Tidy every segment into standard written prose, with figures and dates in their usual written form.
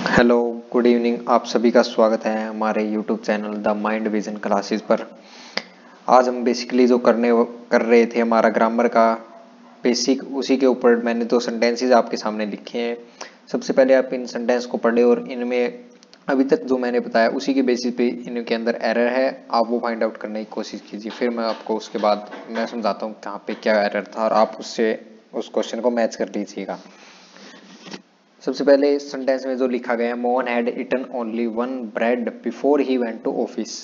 Hello, good evening. आप सभी का स्वागत है हमारे YouTube channel the mind vision classes पर। आज हम बेसिकली जो कर रहे थे हमारा ग्रामर का बेसिक, उसी के ऊपर मैंने दो सेंटेंसेस आपके सामने लिखे हैं। सबसे पहले आप इन सेंटेंस को पढ़े और इनमें अभी तक जो मैंने बताया उसी के बेसिस पे इनके अंदर एरर है, आप वो फाइंड आउट करने की कोशिश कीजिए। फिर मैं आपको उसके बाद मैं समझाता हूँ कहाँ पे क्या एरर था और आप उससे उस क्वेश्चन को मैच कर लीजिएगा। सबसे पहले इस सेंटेंस में जो लिखा गया है, Mohan had eaten only one bread before he went to office.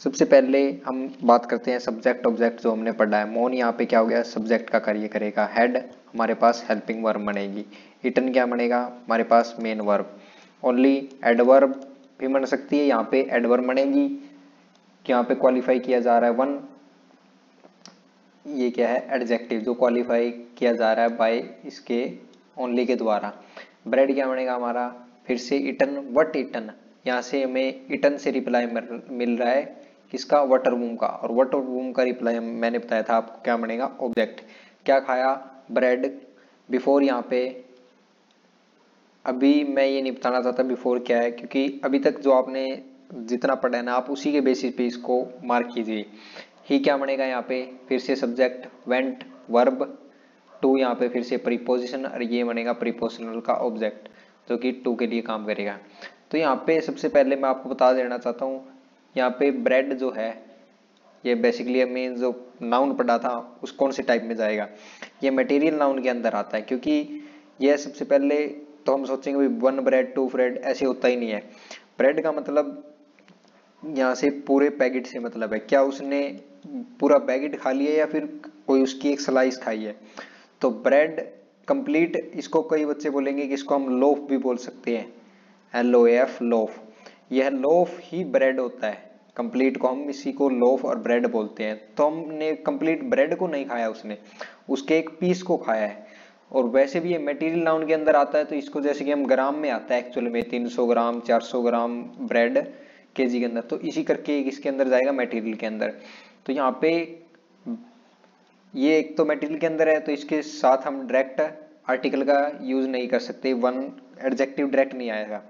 सबसे पहले हम बात करते हैं सब्जेक्ट ऑब्जेक्ट जो हमने पढ़ा है। मोहन यहाँ पे क्या हो गया, सब्जेक्ट का कार्य करेगा। हेड हमारे पास हेल्पिंग वर्ब बनेगी। इटन क्या बनेगा, हमारे पास मेन वर्ब। ओनली एडवर्ब भी बन सकती है, यहाँ पे एडवर्ब बनेगी। यहाँ पे क्वालिफाई किया जा रहा है वन, ये क्या है, एडजेक्टिव जो क्वालिफाई किया जा रहा है बाय इसके ओनली के द्वारा। ब्रेड क्या बनेगा हमारा, फिर से इटन, व्हाट इटन, यहाँ से हमें इटन से रिप्लाई मिल रहा है किसका, वाटर वूम का। और वाटर वूम का रिप्लाई मैंने बताया था आपको क्या बनेगा, ऑब्जेक्ट। क्या खाया, ब्रेड। बिफोर यहाँ पे अभी मैं ये नहीं बताना चाहता बिफोर क्या है, क्योंकि अभी तक जो आपने जितना पढ़ा है ना, आप उसी के बेसिस पे इसको मार्क कीजिए। ही क्या बनेगा यहाँ पे, फिर से सब्जेक्ट, वेंट वर्ब, टू यहाँ पे फिर से प्रीपोजिशन, और ये बनेगा प्रीपोजिशनल का ऑब्जेक्ट जो कि टू के लिए काम करेगा। तो यहाँ पे सबसे पहले मैं आपको बता देना चाहता हूँ, यहाँ पे ब्रेड जो है ये बेसिकली हमें जो नाउन पढ़ा था उस कौन से टाइप में जाएगा, ये मटेरियल नाउन के अंदर आता है। क्योंकि यह सबसे पहले तो हम सोचेंगे वन ब्रेड टू ब्रेड, ऐसे होता ही नहीं है। ब्रेड का मतलब यहाँ से पूरे पैकेट से मतलब है, क्या उसने पूरा पैकेट खा लिया या फिर कोई उसकी एक स्लाइस खाई है। तो ब्रेड कंप्लीट, इसको कई बच्चे बोलेंगे कि इसको हम लोफ भी बोल सकते हैं, LOF लोफ। यह लोफ ही ब्रेड होता है, कंप्लीट को हम इसी को लोफ और ब्रेड बोलते हैं। तो हमने कंप्लीट ब्रेड को नहीं खाया, उसने उसके एक पीस को खाया है। और वैसे भी ये मटेरियल नाउन के अंदर आता है, तो इसको जैसे कि हम ग्राम में आता है एक्चुअल में 300 ग्राम 400 ग्राम ब्रेड केजी के अंदर, तो इसी करके इसके अंदर जाएगा मटेरियल के अंदर। तो यहाँ पे ये एक तो मटेरियल के अंदर है, तो इसके साथ हम डायरेक्ट आर्टिकल का यूज नहीं कर सकते, वन एडजेक्टिव डायरेक्ट नहीं आएगा।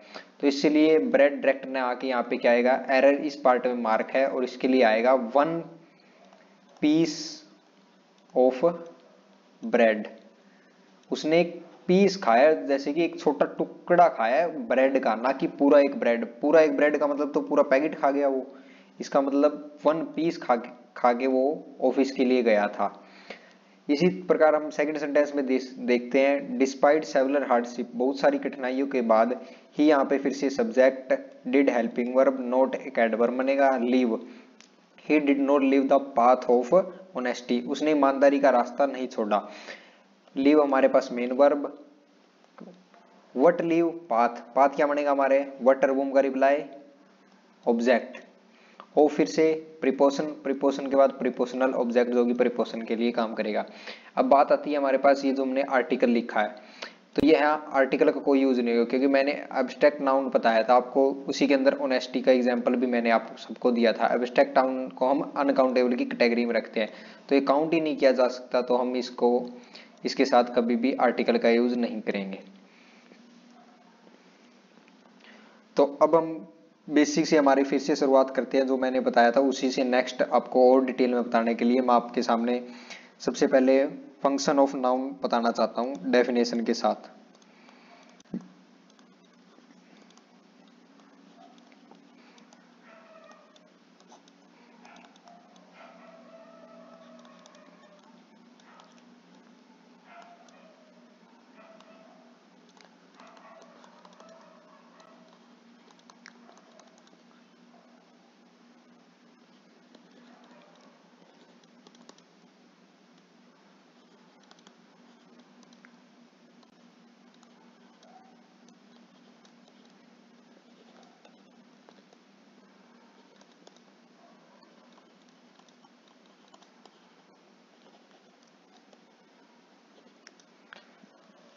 तो इसलिए ब्रेड डायरेक्ट ने आके यहाँ पे क्या आएगा, एरर इस पार्ट में मार्क है, और इसके लिए आएगा वन पीस ऑफ ब्रेड। उसने एक पीस खाया, जैसे कि एक छोटा टुकड़ा खाया है ब्रेड का, ना कि पूरा एक ब्रेड। पूरा एक ब्रेड का मतलब तो पूरा पैकेट खा गया वो, इसका मतलब वन पीस खा के वो ऑफिस के लिए गया था। इसी प्रकार हम सेकंड सेंटेंस में देखते हैं, डिस्पाइट सेवरल हार्डशिप, बहुत सारी कठिनाइयों के बाद ही, यहाँ पे फिर से subject, did helping verb, not एक एडवर्ब बनेगा, leave, he did not leave the path of honesty, उसने ईमानदारी का रास्ता नहीं छोड़ा। लीव हमारे पास main verb, what leave path, path क्या बनेगा हमारे, वटर वूम का रिप्लाई ऑब्जेक्ट। हो फिर से प्रीपोजिशन, प्रीपोजिशन के बाद प्रीपोजिशनल ऑब्जेक्ट जो कि प्रीपोजिशन के लिए काम करेगा। अब बात आती है हमारे पास ये जो हमने आर्टिकल लिखा है, तो ये यहाँ आर्टिकल का कोई यूज नहीं होगा, क्योंकि मैंने एब्स्ट्रैक्ट नाउन बताया था आपको, उसी के अंदर ऑनेस्टी का एग्जांपल भी मैंने आप सबको दिया था। एब्स्ट्रैक्ट नाउन को हम अनकाउंटेबल की कैटेगरी में रखते हैं, तो ये काउंट ही नहीं किया जा सकता, तो हम इसको इसके साथ कभी भी आर्टिकल का यूज नहीं करेंगे। तो अब हम बेसिक से हमारी फिर से शुरुआत करते हैं, जो मैंने बताया था उसी से नेक्स्ट आपको और डिटेल में बताने के लिए मैं आपके सामने सबसे पहले फंक्शन ऑफ नाउन बताना चाहता हूं डेफिनेशन के साथ।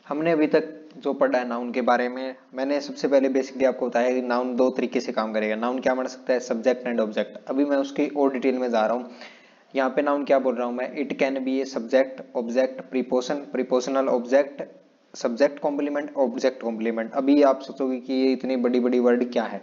हमने अभी तक जो पढ़ा है नाउन के बारे में, मैंने सबसे पहले बेसिकली आपको बताया कि नाउन दो तरीके से काम करेगा। नाउन क्या बन सकता है, सब्जेक्ट एंड ऑब्जेक्ट। अभी मैं उसकी और डिटेल में जा रहा हूँ। यहाँ पे नाउन क्या बोल रहा हूँ मैं, it can be a subject, object, preposition, prepositional object, subject complement, object complement. अभी आप सोचोगे कि ये इतनी बड़ी बड़ी वर्ड क्या है,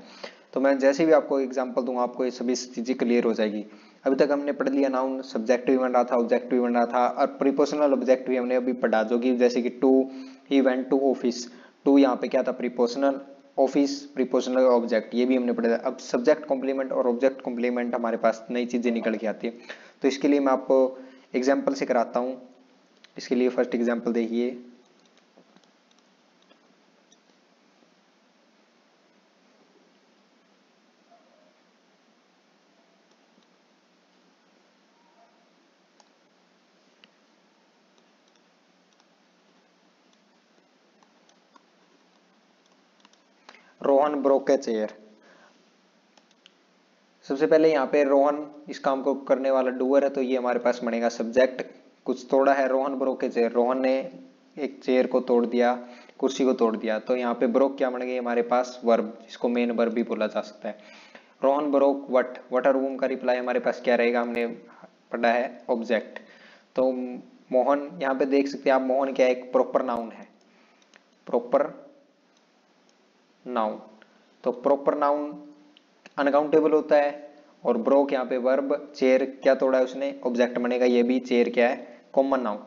तो मैं जैसे भी आपको एग्जांपल दूंगा आपको ये सभी चीजें क्लियर हो जाएगी। अभी तक हमने पढ़ लिया नाउन, सब्जेक्ट भी बन रहा था, ऑब्जेक्ट भी बन रहा था, और प्रीपोजिशनल ऑब्जेक्ट भी हमने अभी पढ़ा, जो कि जैसे कि to, he went to office, to यहाँ पे क्या था प्रीपोजिशनल, ऑफिस प्रीपोजिशनल ऑब्जेक्ट, ये भी हमने पढ़ा था। अब सब्जेक्ट कॉम्प्लीमेंट और ऑब्जेक्ट कॉम्प्लीमेंट हमारे पास नई चीजें निकल के आती है, तो इसके लिए मैं आपको एग्जाम्पल से कराता हूँ। इसके लिए फर्स्ट एग्जाम्पल देखिए, रोहन ब्रोक ए चेयर। सबसे पहले यहाँ पे रोहन इस काम को करने वाला डूअर है, तो ये हमारे पास बनेगा सब्जेक्ट। कुछ तोड़ा है, Rohan broke a chair, Rohan ने एक चेयर को तोड़ दिया, कुर्सी को तोड़ दिया, तो यहाँ पे ब्रोक क्या बन गई हमारे पास, वर्ब, जिसको मेन वर्ब भी बोला जा सकता है। रोहन ब्रोक वट, वट और वूम का रिप्लाई हमारे पास क्या रहेगा, हमने पढ़ा है ऑब्जेक्ट। तो मोहन, यहाँ पे देख सकते हैं आप, मोहन क्या है, एक प्रॉपर नाउन है, प्रॉपर नाउन। तो प्रॉपर नाउन अनकाउंटेबल होता है, और ब्रोक यहाँ पे वर्ब, चेयर क्या तोड़ा है उसने, ऑब्जेक्ट बनेगा ये भी, चेयर क्या है, कॉमन नाउन,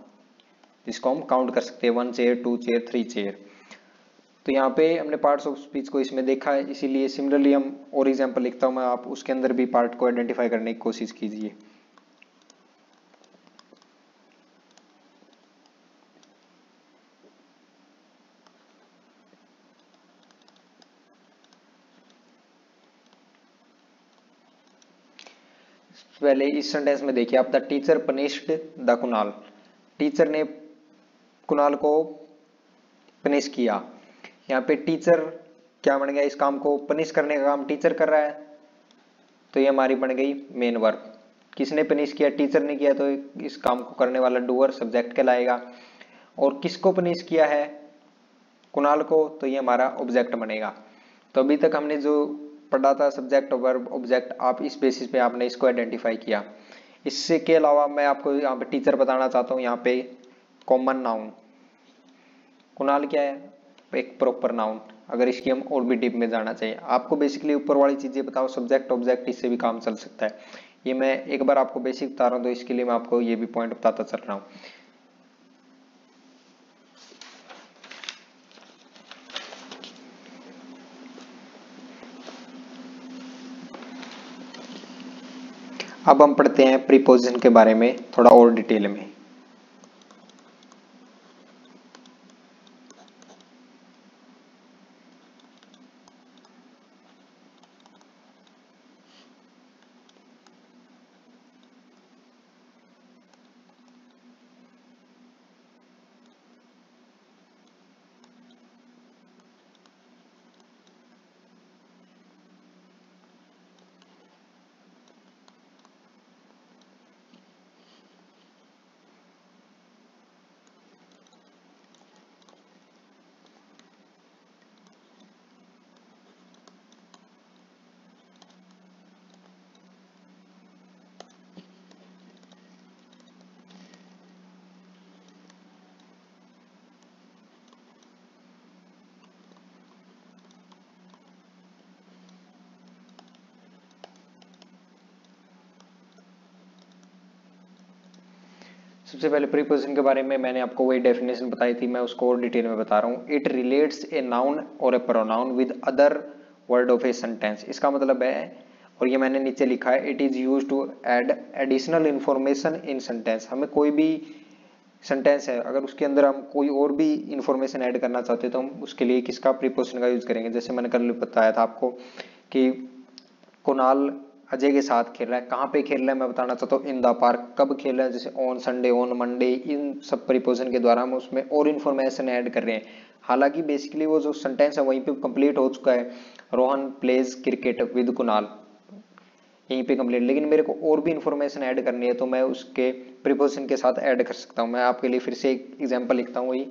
जिसको हम काउंट कर सकते हैं, 1 चेयर, 2 चेयर, 3 चेयर। तो यहाँ पे हमने पार्ट्स ऑफ स्पीच को इसमें देखा है, इसीलिए सिमिलरली हम और एग्जांपल लिखता हूं मैं, आप उसके अंदर भी पार्ट को आइडेंटिफाई करने की कोशिश कीजिए। पहले इस सेंटेंस में देखिए आप, the teacher punished the Kunal, teacher ने कुणाल को पनिश किया। यहाँ पे टीचर क्या बन गया, इस काम को पनिश करने का काम टीचर कर रहा है, तो ये हमारी बन गई मेन वर्ब। किसने पनिश किया, टीचर ने किया, तो इस काम को करने वाला डूअर सब्जेक्ट कहलाएगा। और किसको पनिश किया है, कुणाल को, तो ये हमारा ऑब्जेक्ट बनेगा। तो अभी तक हमने जो पढ़ा था सब्जेक्ट वर्ब ऑब्जेक्ट, आप इस बेसिस पे आपने इसको आइडेंटिफाई किया। इससे के अलावा मैं आपको यहाँ पे टीचर बताना चाहता हूँ, यहाँ पे कॉमन नाउन, कुणाल क्या है, एक प्रॉपर नाउन। अगर इसकी हम और भी डीप में जाना चाहिए, आपको बेसिकली ऊपर वाली चीजें बताओ, सब्जेक्ट ऑब्जेक्ट, इससे भी काम चल सकता है। ये मैं एक बार आपको बेसिक बता रहा हूँ, तो इसके लिए मैं आपको ये भी पॉइंट बताता चल रहा हूँ। अब हम पढ़ते हैं प्रीपोजिशन के बारे में थोड़ा और डिटेल में। सबसे पहले प्रीपोजिशन के बारे में मैंने आपको वही डेफिनेशन बताई थी, मैं उसको और डिटेल में बता रहा हूँ। इट रिलेट्स ए नाउन और a pronoun with other word of a sentence. इसका मतलब है, और ये मैंने नीचे लिखा है, it is used to add additional information in sentence. हमें कोई भी सेंटेंस है, अगर उसके अंदर हम कोई और भी इंफॉर्मेशन ऐड करना चाहते हैं, तो हम उसके लिए किसका प्रीपोजिशन का यूज करेंगे। जैसे मैंने कल बताया था आपको कि कुणाल अजय के साथ खेल रहा है, कहाँ पे खेल रहा है मैं बताना चाहता हूँ, इन द पार्क। कब खेल रहा है, जैसे ऑन संडे, ऑन मंडे, इन सब प्रीपोजिशन के द्वारा हम उसमें और इन्फॉर्मेशन ऐड कर रहे हैं। हालांकि बेसिकली वो जो सेंटेंस है वहीं पे कंप्लीट हो चुका है, Rohan pledge cricket with Kunal, यहीं पे कंप्लीट। लेकिन मेरे को और भी इन्फॉर्मेशन ऐड करनी है, तो मैं उसके प्रीपोजिशन के साथ ऐड कर सकता हूँ। मैं आपके लिए फिर से एक एग्जाम्पल लिखता हूँ वही,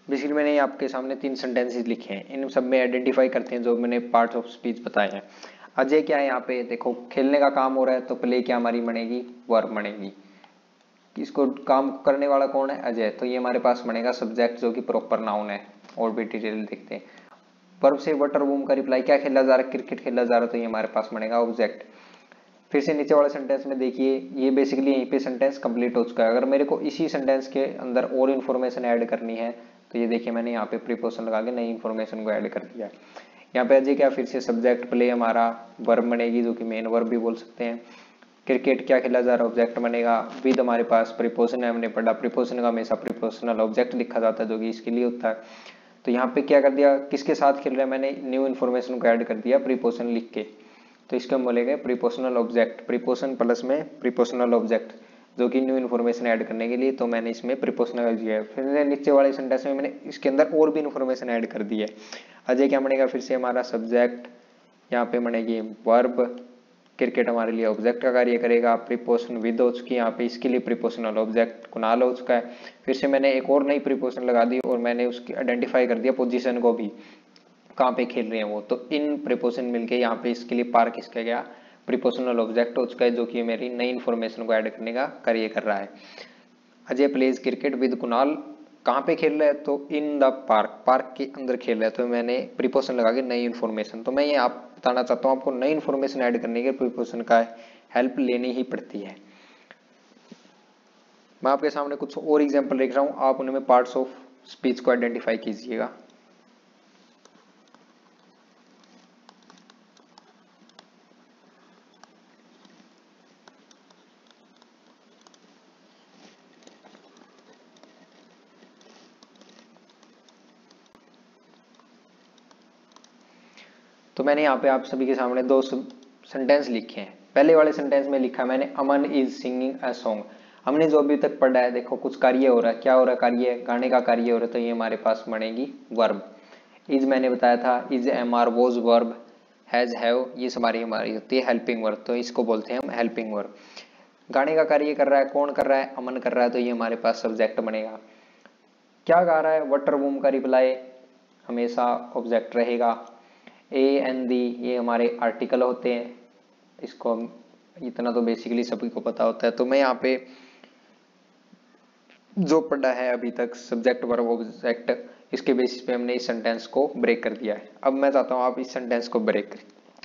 बेसिकली मैंने आपके सामने 3 सेंटेंसेस लिखे हैं, इन सब में आइडेंटिफाई करते हैं जो मैंने पार्ट्स ऑफ स्पीच बताए हैं। अजय क्या है यहाँ पे, देखो खेलने का काम हो रहा है तो प्ले क्या हमारी बनेगी, वर्ब बनेगी। इसको काम करने वाला कौन है, अजय, तो ये हमारे पास बनेगा सब्जेक्ट जो कि प्रॉपर नाउन है। और भी डिटेल देखते हैं। वर्ब से वटर वूम का रिप्लाई, क्या खेला जा रहा है, क्रिकेट खेला जा रहा है, तो ये हमारे पास बनेगा ऑब्जेक्ट। फिर से नीचे वाले सेंटेंस में देखिए, ये बेसिकली यहीं पे सेंटेंस कंप्लीट हो चुका है। अगर मेरे को इसी सेंटेंस के अंदर और इन्फॉर्मेशन ऐड करनी है तो ये देखिए मैंने यहाँ पे प्रीपोजिशन लगा के नई इन्फॉर्मेशन को ऐड कर दिया है। यहाँ पे अजय क्या, फिर से सब्जेक्ट, प्ले हमारा वर्ब बनेगी जो कि मेन वर्ब भी बोल सकते हैं। क्रिकेट क्या खेला जा रहा है, ऑब्जेक्ट बनेगा। विद हमारे पास प्रीपोजिशन है, हमने पढ़ा प्रीपोजिशन का हमेशा प्रीपोजिशनल ऑब्जेक्ट लिखा जाता है जो कि इसके लिए होता है। तो यहाँ पे क्या कर दिया, किसके साथ खेल रहा है, मैंने न्यू इन्फॉर्मेशन को ऐड कर दिया प्रीपोजिशन लिख के। तो इसको हम बोलेंगे प्रीपोजिशनल ऑब्जेक्ट, प्रीपोजिशन प्लस में प्रीपोजिशनल ऑब्जेक्ट जो कि न्यू इन्फॉर्मेशन ऐड करने के लिए, तो मैंने इसमें प्रीपोजिशनल दिया है। फिर नीचे वाले सेंटेंस में मैंने इसके अंदर और भी इन्फॉर्मेशन ऐड कर दी है। अजय क्या बनेगा, फिर से हमारा सब्जेक्ट, यहाँ पे बनेगी वर्ब, क्रिकेट हमारे लिए ऑब्जेक्ट का कार्य करेगा। प्रीपोजिशन विद हो चुकी है यहाँ पे, इसके लिए प्रीपोजिशनल ऑब्जेक्ट कुणाल हो चुका है। फिर से मैंने एक और नई प्रीपोजिशन लगा दी और मैंने उसकी आइडेंटिफाई कर दिया पोजीशन को भी, कहाँ पे खेल रहे हैं वो। तो इन प्रीपोजिशन मिलके यहाँ पे इसके लिए पार किसका गया, प्रीपोजिशनल ऑब्जेक्ट हो चुका है जो कि मेरी नई इन्फॉर्मेशन को ऐड करने का कार्य कर रहा है। Ajay pledge cricket with Kunal, कहाँ पे खेल रहा है, तो इन द पार्क, पार्क के अंदर खेल रहा है। तो मैंने प्रीपोजिशन लगा के नई इन्फॉर्मेशन, तो मैं ये आप बताना चाहता हूँ आपको नई इन्फॉर्मेशन ऐड करने के प्रीपोजिशन का हेल्प लेनी ही पड़ती है। मैं आपके सामने कुछ और एग्जाम्पल लिख रहा हूँ, आप उनमें पार्ट्स ऑफ स्पीच को आइडेंटिफाई कीजिएगा। तो मैंने यहाँ पे आप सभी के सामने 2 सेंटेंस लिखे हैं। पहले वाले सेंटेंस में लिखा मैंने अमन इज सिंगिंग अ सॉन्ग। हमने जो अभी तक पढ़ा है, देखो कुछ कार्य हो रहा है, क्या हो रहा है, कार्य, गाने का कार्य हो रहा है, तो ये हमारे पास बनेगी वर्ब। इज मैंने बताया था, is, am are, was verb, has, have, ये हमारी होती है हेल्पिंग वर्ब, तो इसको बोलते हैं हम हेल्पिंग वर्ब। गाने का कार्य कर रहा है, कौन कर रहा है, अमन कर रहा है, तो ये हमारे पास सब्जेक्ट बनेगा। क्या गा रहा है, वटर वूम का रिप्लाई हमेशा ऑब्जेक्ट रहेगा। ए एन दी ये हमारे आर्टिकल होते हैं, इसको हम इतना तो बेसिकली सभी को पता होता है। तो मैं यहाँ पे जो पढ़ा है अभी तक सब्जेक्ट वर्ब ऑब्जेक्ट, इसके बेसिस पे हमने इस सेंटेंस को ब्रेक कर दिया है। अब मैं चाहता हूँ आप इस सेंटेंस को ब्रेक करें।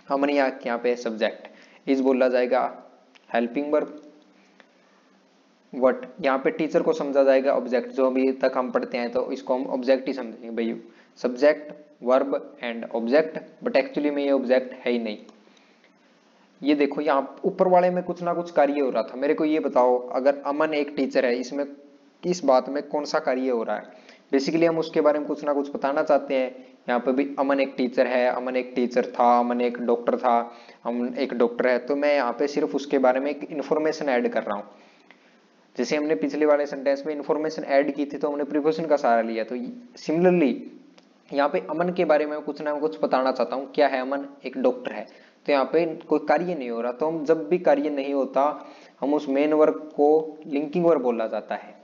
हमने यहाँ पे सब्जेक्ट, इज बोला जाएगा हेल्पिंग वर्ब, वट यहाँ पे टीचर को समझा जाएगा ऑब्जेक्ट, जो अभी तक हम पढ़ते हैं तो इसको हम ऑब्जेक्ट ही समझेंगे भाई, subject verb and object, but actually में ये ऑब्जेक्ट है ही नहीं। ये देखो यहाँ ऊपर वाले में कुछ ना कुछ कार्य हो रहा था, मेरे को ये बताओ अगर अमन एक टीचर है, इसमें किस बात में कौन सा कार्य हो रहा है। बेसिकली हम उसके बारे में कुछ ना कुछ बताना चाहते हैं। यहाँ पे भी अमन एक टीचर है, अमन एक टीचर था, अमन एक डॉक्टर था, अमन एक डॉक्टर है, तो मैं यहाँ पे सिर्फ उसके बारे में एक इन्फॉर्मेशन ऐड कर रहा हूँ। जैसे हमने पिछले वाले सेंटेंस में इन्फॉर्मेशन ऐड की थी तो हमने प्रीपोजिशन का सहारा लिया, तो सिमिलरली यहाँ पे अमन के बारे में कुछ ना कुछ बताना चाहता हूँ। क्या है, अमन एक डॉक्टर है, तो यहाँ पे कोई कार्य नहीं हो रहा, तो हम जब भी कार्य नहीं होता हम उस मेन वर्ब को लिंकिंग वर्ब बोला जाता है।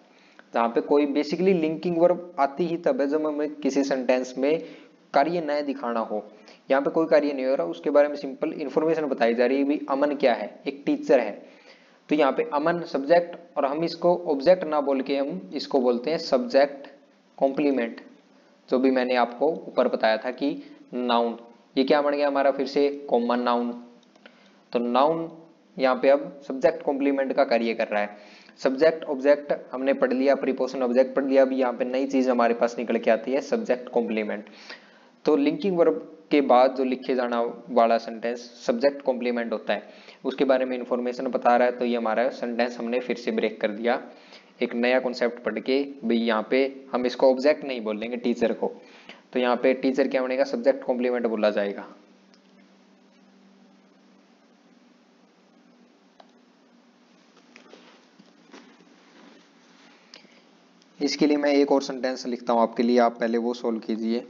जहाँ पे कोई बेसिकली लिंकिंग वर्ब आती ही तब है जब हमें किसी सेंटेंस में कार्य नया दिखाना हो। यहाँ पे कोई कार्य नहीं हो रहा, उसके बारे में सिंपल इन्फॉर्मेशन बताई जा रही है भी अमन क्या है, एक टीचर है। तो यहाँ पे अमन सब्जेक्ट, और हम इसको ऑब्जेक्ट ना बोल के हम इसको बोलते हैं सब्जेक्ट कॉम्प्लीमेंट, जो भी मैंने आपको ऊपर बताया था कि नाउन। ये क्या बन गया हमारा, फिर से कॉमन नाउन। तो नाउन यहाँ पे अब सब्जेक्ट कॉम्प्लीमेंट का कार्य कर रहा है। सब्जेक्ट ऑब्जेक्ट हमने पढ़ लिया, प्रीपोजिशन ऑब्जेक्ट पढ़ लिया, अभी यहाँ पे नई चीज हमारे पास निकल के आती है सब्जेक्ट कॉम्प्लीमेंट। तो लिंकिंग वर्ब के बाद जो लिखे जाना वाला सेंटेंस सब्जेक्ट कॉम्प्लीमेंट होता है, उसके बारे में इंफॉर्मेशन बता रहा है। तो ये हमारा सेंटेंस हमने फिर से ब्रेक कर दिया एक नया कॉन्सेप्ट पढ़ के, भाई यहाँ पे हम इसको ऑब्जेक्ट नहीं बोलेंगे टीचर को, तो यहाँ पे टीचर क्या बनेगा, सब्जेक्ट कॉम्प्लीमेंट बोला जाएगा। इसके लिए मैं एक और सेंटेंस लिखता हूं आपके लिए, आप पहले वो सोल्व कीजिए।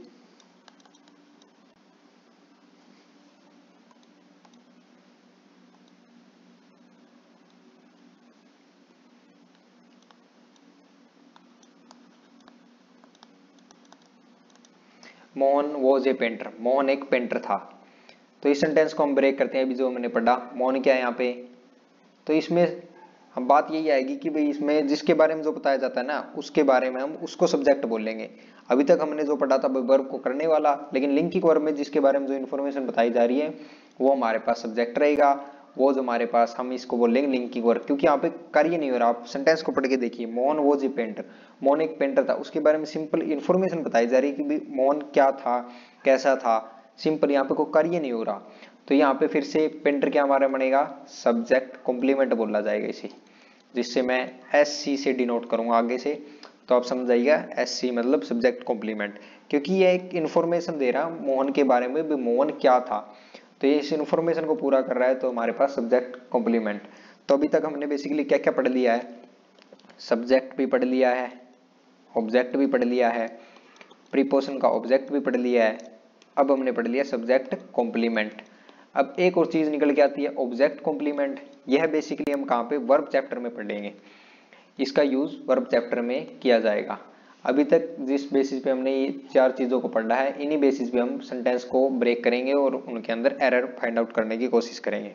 Mohan was a painter, Mohan एक पेंटर था। तो इस सेंटेंस को हम ब्रेक करते हैं। अभी जो मैंने पढ़ा मोहन क्या है यहाँ पे, तो इसमें हम बात यही आएगी कि भाई इसमें जिसके बारे में जो बताया जाता है ना उसके बारे में हम उसको सब्जेक्ट बोलेंगे। अभी तक हमने जो पढ़ा था वर्ब को करने वाला, लेकिन लिंकिंग वर्ब में जिसके बारे में जो इन्फॉर्मेशन बताई जा रही है वो हमारे पास सब्जेक्ट रहेगा। वो जो हमारे पास हम इसको बोलेंगे लिंकिंग वर्ब, क्योंकि यहाँ पे कार्य नहीं हो रहा। आप सेंटेंस को पढ़ के देखिए, Mohan was a painter, Mohan एक पेंटर था, उसके बारे में सिंपल इन्फॉर्मेशन बताई जा रही है कि भाई मोहन क्या था, कैसा था, सिंपल, यहाँ पे कोई कार्य नहीं हो रहा। तो यहाँ पे फिर से पेंटर क्या हमारा बनेगा, सब्जेक्ट कॉम्प्लीमेंट बोला जाएगा इसे, जिससे मैं एस सी से डिनोट करूंगा आगे से। तो आप समझ जाइएगा एस सी मतलब सब्जेक्ट कॉम्प्लीमेंट, क्योंकि ये एक इन्फॉर्मेशन दे रहा मोहन के बारे में भी, मोहन क्या था, तो ये इस इन्फॉर्मेशन को पूरा कर रहा है, तो हमारे पास सब्जेक्ट कॉम्प्लीमेंट। तो अभी तक हमने बेसिकली क्या क्या पढ़ लिया है, सब्जेक्ट भी पढ़ लिया है, ऑब्जेक्ट भी पढ़ लिया है, प्रीपोजिशन का ऑब्जेक्ट भी पढ़ लिया है, अब हमने पढ़ लिया सब्जेक्ट कॉम्प्लीमेंट। अब एक और चीज निकल के आती है ऑब्जेक्ट कॉम्प्लीमेंट। यह बेसिकली हम कहाँ पे, वर्ब चैप्टर में पढ़ेंगे, इसका यूज वर्ब चैप्टर में किया जाएगा। अभी तक जिस बेसिस पे हमने ये 4 चीजों को पढ़ा है, इन्हीं बेसिस पे हम सेंटेंस को ब्रेक करेंगे और उनके अंदर एरर फाइंड आउट करने की कोशिश करेंगे।